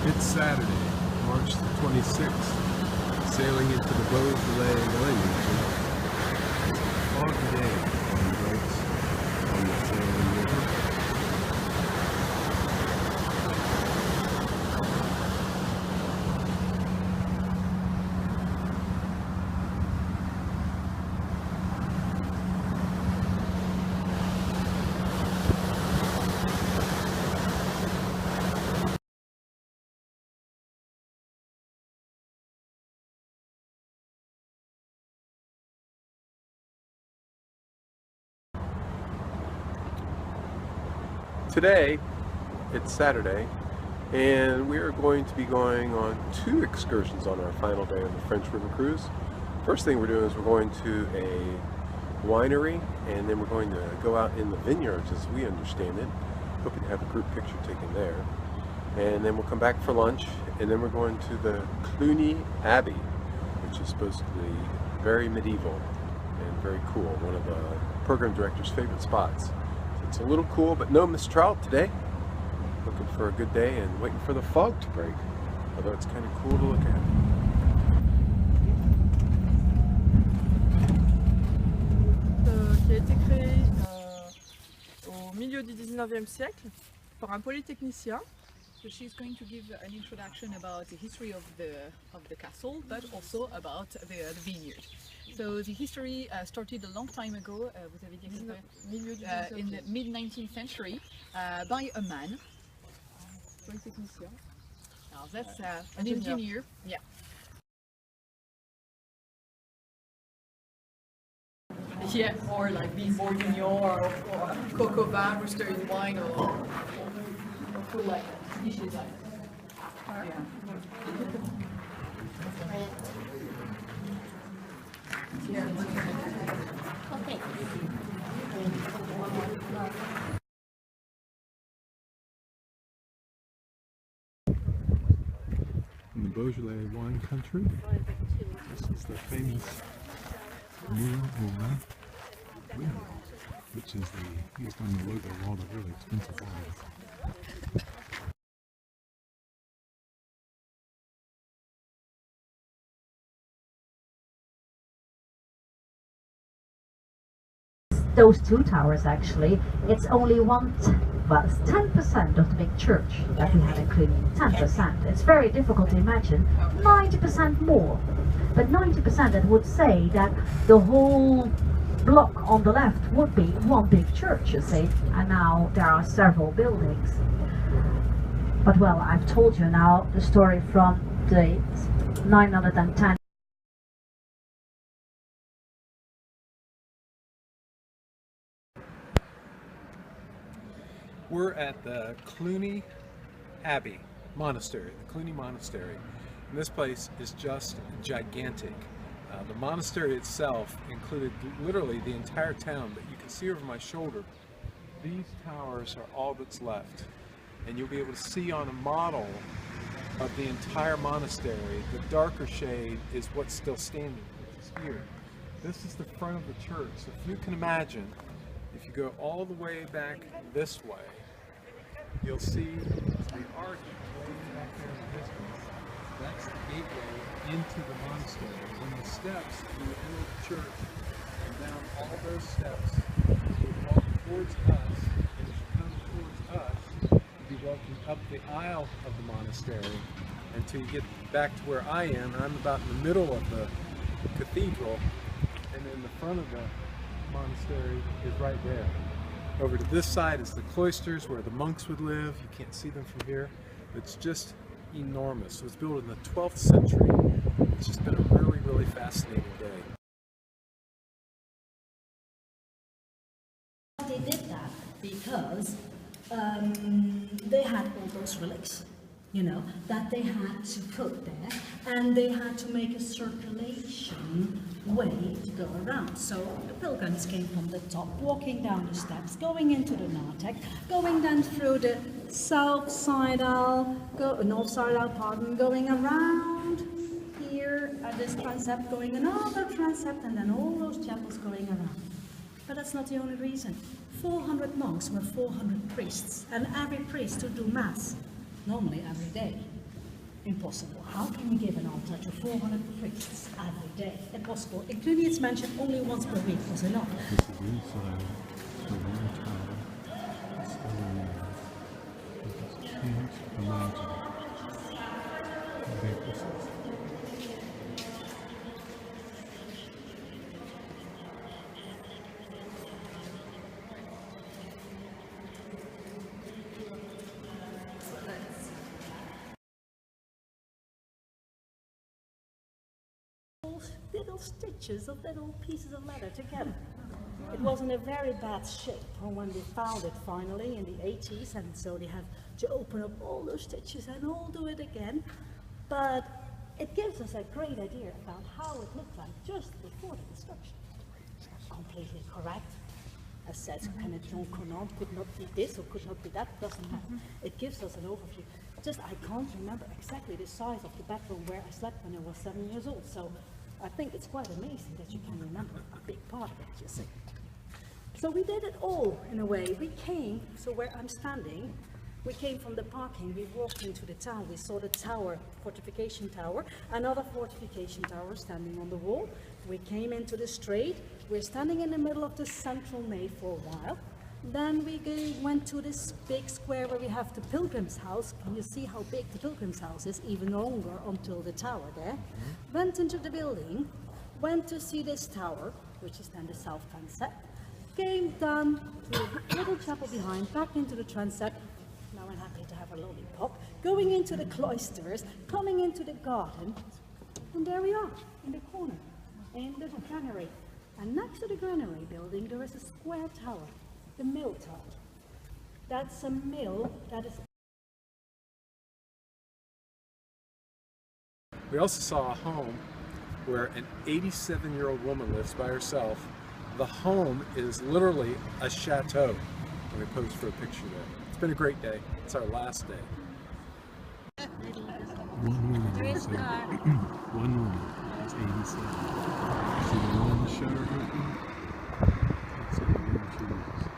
It's Saturday, March the 26th, sailing into the Beaujolais wine region. It's a foggy day on the boats on the Salem River. Today, it's Saturday, and we are going to be going on 2 excursions on our final day of the French River Cruise. First thing we're doing is we're going to a winery, and then we're going to go out in the vineyards as we understand it. Hoping to have a group picture taken there. And then we'll come back for lunch, and then we're going to the Cluny Abbey, which is supposed to be very medieval and very cool. One of the program director's favorite spots. It's a little cool, but no Mistral today. Looking for a good day and waiting for the fog to break. Although it's kind of cool to look at. Qui a été créé au milieu du 19e siècle par un polytechnicien. So she's going to give an introduction about the history of the castle, but also about the vineyard. So the history started a long time ago, in the mid-19th century, by a man. Polytechnicien. Now that's an engineer. Yeah. Yeah, or like beef bourguignon or coq au vin, roasted wine, or food like dishes like that. Yeah. Okay. In the Beaujolais wine country, this is the famous Moulin au Vin, which is used on the logo of all the really expensive wines. Those 2 towers actually, it's only well, it's 10% of the big church that we had in Cluny. 10%. It's very difficult to imagine 90% more. But 90% that would say that the whole block on the left would be one big church, you see, and now there are several buildings. But well, I've told you now the story from the 910. We're at the Cluny Abbey Monastery, the Cluny Monastery. And this place is just gigantic. The monastery itself included literally the entire town, but you can see over my shoulder, these towers are all that's left. And you'll be able to see on a model of the entire monastery, the darker shade is what's still standing, which is here. This is the front of the church. So if you can imagine, if you go all the way back this way, you'll see the arch way back there in the distance. That's the gateway into the monastery. And the steps, you enter the church, and down all those steps, you walk towards us, and as you come towards us, you'll be walking up the aisle of the monastery until you get back to where I am, and I'm about in the middle of the cathedral, and then the front of the monastery is right there. Over to this side is the cloisters where the monks would live. You can't see them from here. It's just enormous. It was built in the 12th century. It's just been a really, really fascinating day. They did that because they had all those relics, you know, that they had to put there, and they had to make a circulation way to go around. So the pilgrims came from the top, walking down the steps, going into the narthex, going then through the north side aisle, going around here at this transept, going another transept, and then all those chapels going around. But that's not the only reason. 400 monks were 400 priests, and every priest to do mass, normally every day. Impossible. How can you give an altar to 400 priests every day? Impossible. In Cluny it's mentioned only once per week was enough. This is inside the one tower. It's still remains. You just can't imagine how big this is. Little stitches of little pieces of leather together. It was in a very bad shape when they found it finally in the 80s, and so they have to open up all those stitches and all do it again. But it gives us a great idea about how it looked like just before the destruction. It's not completely correct. As said, Penetron Conan could not be this or could not be that, doesn't matter. It gives us an overview. Just I can't remember exactly the size of the bedroom where I slept when I was 7 years old, so I think it's quite amazing that you can remember a big part of it, you see. So we did it all in a way. We came, so where I'm standing, we came from the parking, we walked into the town, we saw the tower, fortification tower, another fortification tower standing on the wall. We came into the street, we're standing in the middle of the central nave for a while. Then we went to this big square where we have the pilgrim's house. Can you see how big the pilgrim's house is? Even longer until the tower there. Went into the building, went to see this tower, which is then the south transept. Came down to a little chapel behind, back into the transept. Now I'm happy to have a lollipop. Going into the cloisters, coming into the garden. And there we are, in the corner, in the granary. And next to the granary building, there is a square tower. The mill tower. That's a mill that is... We also saw a home where an 87-year-old woman lives by herself. The home is literally a chateau. And we posed for a picture there. It's been a great day. It's our last day. One woman is one woman is 87. See the one in the shower curtain? That's how young she is.